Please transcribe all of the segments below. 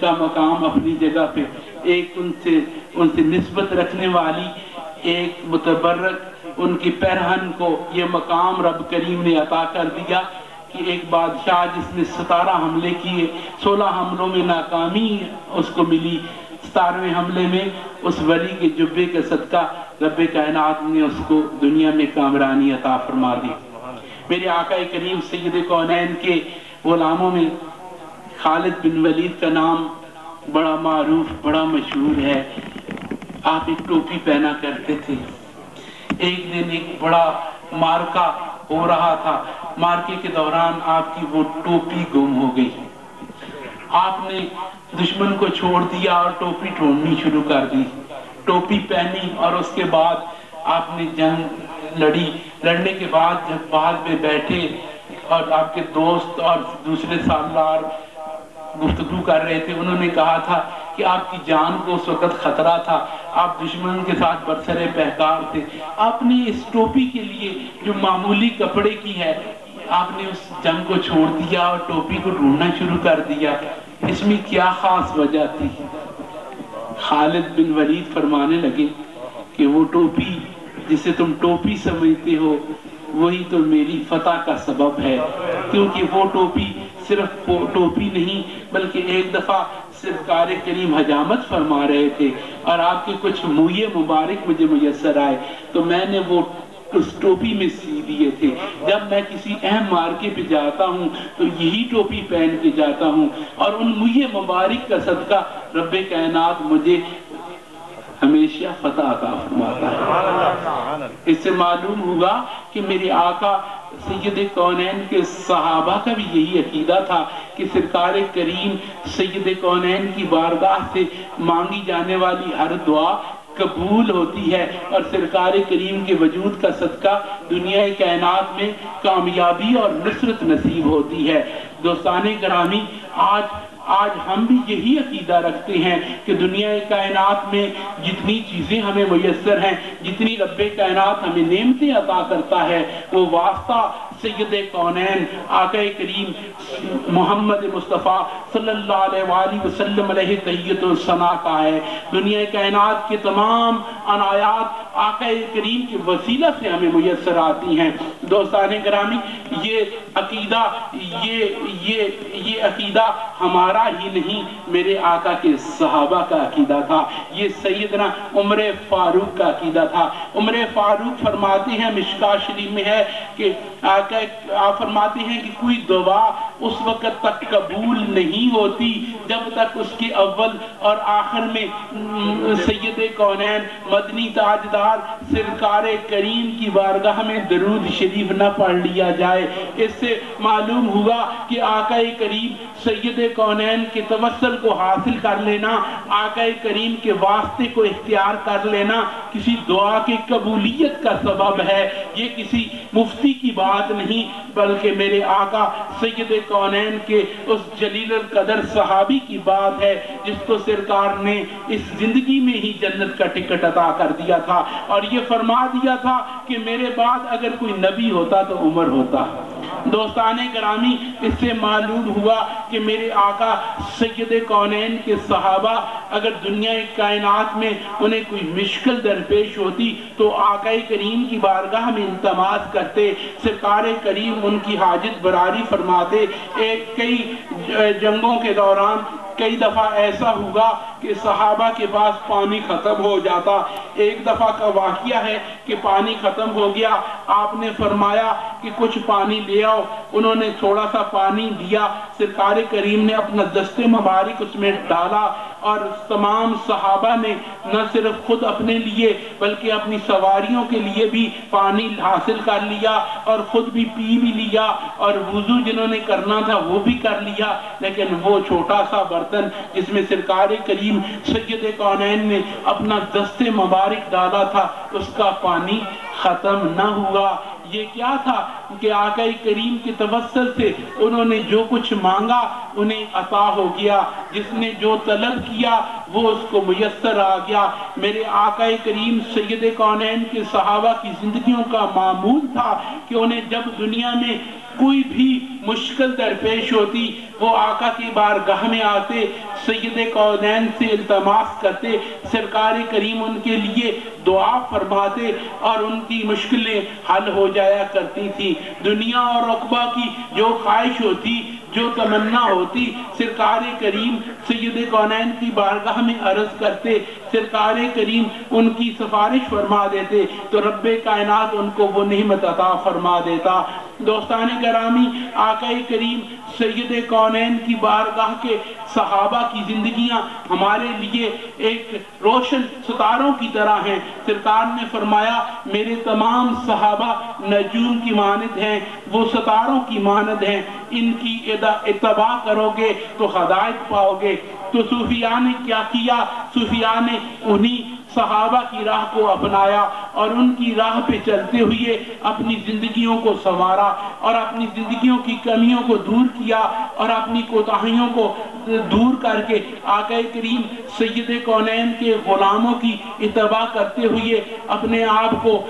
کا مقام اپنی جگہ پہ، ایک ان سے نسبت رکھنے والی ایک متبرک ان کی پیرہن کو یہ مقام رب کریم نے عطا کر دیا کہ ایک بادشاہ جس نے 17 حملے کیے، 16 حملوں میں ناکامی اس کو ملی، 17ویں حملے میں اس ولی کے جبے کے صدقہ رب کائنات نے اس کو دنیا میں کامرانی عطا فرما دی۔ میرے آقا کریم سید کونین کے غلاموں میں خالد بن ولید کا نام بڑا معروف، بڑا مشہور ہے۔ آپ ایک ٹوپی پہنا کرتے تھے۔ ایک دن ایک بڑا مارکا ہو رہا تھا، مارکے کے دوران آپ کی وہ ٹوپی گم ہو گئی۔ آپ نے دشمن کو چھوڑ دیا اور ٹوپی ڈھونڈنی شروع کر دی، ٹوپی پہنی اور اس کے بعد آپ نے جنگ لڑی۔ لڑنے کے بعد جب بعد میں بیٹھے اور آپ کے دوست اور دوسرے سالار گفتگو کر رہے تھے، انہوں نے کہا تھا کہ آپ کی جان کو اس وقت خطرہ تھا، آپ دشمن کے ساتھ برسر پیکار تھے، آپ نے اس ٹوپی کے لیے جو معمولی کپڑے کی ہے آپ نے اس جنگ کو چھوڑ دیا اور ٹوپی کو ڈھونڈنا شروع کر دیا، اس میں کیا خاص وجہ تھی؟ خالد بن ولید فرمانے لگے کہ وہ ٹوپی جسے تم ٹوپی سمجھتے ہو وہی تو میری فتح کا سبب ہے، کیونکہ وہ ٹوپی صرف ٹوپی نہیں بلکہ ایک دفعہ سرکار کریم حجامت فرما رہے تھے اور آپ کے کچھ موئے مبارک مجھے میسر آئے تو میں نے وہ اس ٹوپی میں سی دیے تھے۔ جب میں کسی اہم مارکے پہ جاتا ہوں تو یہی ٹوپی پہن کے جاتا ہوں اور ان موئے مبارک کا صدقہ رب کائنات مجھے ہمیشہ فتح عطا فرماتا ہے۔ اس سے معلوم ہوا کہ میرے آقا سید کونین کے صحابہ کا بھی یہی عقیدہ تھا کہ سرکار کریم سید کونین کی بارگاہ سے مانگی جانے والی ہر دعا قبول ہوتی ہے اور سرکار کریم کے وجود کا صدقہ دنیا کائنات میں کامیابی اور نصرت نصیب ہوتی ہے۔ دوستان گرامی، آج ہم بھی یہی عقیدہ رکھتے ہیں کہ دنیا کائنات میں جتنی چیزیں ہمیں میسر ہیں، جتنی رب کائنات ہمیں نعمتیں عطا کرتا ہے، وہ واسطہ سید کونین آقا کریم محمد مصطفیٰ صلی اللہ علیہ وآلہ وسلم علیہ تحیت الثنا کا ہے۔ دنیا کائنات کے تمام عنایات آقا کریم کے وسیلہ سے ہمیں میسر آتی ہیں۔ دوستان گرامی، یہ عقیدہ ہمارا ہی نہیں، میرے آقا کے صحابہ کا عقیدہ تھا، یہ سیدنا عمر فاروق کا عقیدہ تھا۔ عمر فاروق فرماتے ہیں، مشکاہ شریف میں ہے کہ آپ فرماتے ہیں کہ کوئی دعا اس وقت تک قبول نہیں ہوتی جب تک اس کے اول اور آخر میں سید کونین مدنی تاجدار سرکار کریم کی بارگاہ میں درود شریف نہ پڑھ لیا جائے۔ اس سے معلوم ہوا کہ آقا کریم سید کونین کے توسل کو حاصل کر لینا، آقا کریم کے واسطے کو اختیار کر لینا کسی دعا کی قبولیت کا سبب ہے۔ یہ کسی مفتی کی بات نہیں بلکہ میرے آقا سید کونین کے اس جلیل القدر صحابی کی بات ہے جس کو سرکار نے اس زندگی میں ہی جنت کا ٹکٹ عطا کر دیا تھا اور یہ فرما دیا تھا کہ میرے بعد اگر کوئی نبی ہوتا تو عمر ہوتا۔ دوستان گرامی، اس سے معلوم ہوا کہ میرے آقا سید کونین کے صحابہ اگر دنیا کائنات میں انہیں کوئی مشکل درپیش ہوتی تو آقا کریم کی بارگاہ میں التماس کرتے، سرکار کریم ان کی حاجت براری فرماتے۔ کئی جنگوں کے دوران کئی دفعہ ایسا ہوا کہ صحابہ کے پاس پانی ختم ہو جاتا۔ ایک دفعہ کا واقعہ ہے کہ پانی ختم ہو گیا، آپ نے فرمایا کہ کچھ پانی لے آؤ، انہوں نے تھوڑا سا پانی دیا، سرکار کریم نے اپنا دست مبارک اس میں ڈالا اور تمام صحابہ نے نہ صرف خود اپنے لیے بلکہ اپنی سواریوں کے لیے بھی پانی حاصل کر لیا اور خود بھی پی بھی لیا اور وضو جنہوں نے کرنا تھا وہ بھی کر لیا، لیکن وہ چھوٹا سا برتن جس میں سرکار کریم سید کونین نے اپنا دست مبارک ڈالا تھا اس کا پانی ختم نہ ہوا۔ یہ کیا تھا کہ آقا کریم کے توسل سے انہوں نے جو کچھ مانگا انہیں عطا ہو گیا، جس نے جو طلب کیا وہ اس کو میسر آ گیا۔ میرے آقا کریم سید کونین کے صحابہ کی زندگیوں کا معمول تھا کہ انہیں جب دنیا میں کوئی بھی مشکل درپیش ہوتی وہ آقا کی بارگاہ میں آتے، سید کونین سے التماس کرتے، سرکار کریم ان کے لیے دعا فرماتے اور ان کی مشکلیں حل ہو جایا کرتی تھی۔ دنیا اور عقبہ کی جو خواہش ہوتی، جو تمنا ہوتی، سرکار کریم سید کونین کی بارگاہ میں عرض کرتے، سرکار کریم ان کی سفارش فرما دیتے تو رب کائنات ان کو وہ نعمت عطا فرما دیتا۔ دوستان گرامی، آقا کریم سید کونین کی بارگاہ کے صحابہ کی زندگیاں ہمارے لیے ایک روشن ستاروں کی طرح ہیں۔ سرکار نے فرمایا میرے تمام صحابہ نجوم کی مانند ہیں، وہ ستاروں کی مانند ہیں، ان کی اتباع کرو گے تو ہدایت پاؤ گے۔ تو صوفیاء نے کیا کیا؟ صوفیاء نے انہی صحابہ کی راہ کو اپنایا اور ان کی راہ پہ چلتے ہوئے اپنی زندگیوں کو سنوارا اور اپنی زندگیوں کی کمیوں کو دور کیا اور اپنی کوتاہیوں کو دور کر کے آقا کریم سید کونین کے غلاموں کی اتباع کرتے ہوئے اپنے آپ کو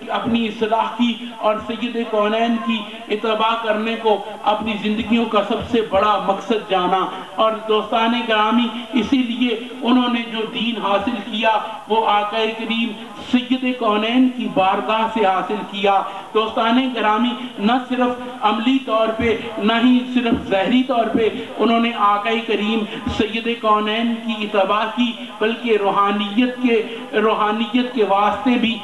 اپنی اصلاح کی اور سید کونین کی اتباع کرنے کو اپنی زندگیوں کا سب سے بڑا مقصد جانا۔ اور دوستان گرامی، اسی لیے انہوں نے جو دین حاصل کیا وہ آقا کریم سید کونین کی بارگاہ سے حاصل کیا۔ دوستان گرامی، نہ صرف عملی طور پہ نہ ہی صرف ظاہری طور پہ انہوں نے آقا کریم سید کونین کی اتباع کی، بلکہ روحانیت کے واسطے بھی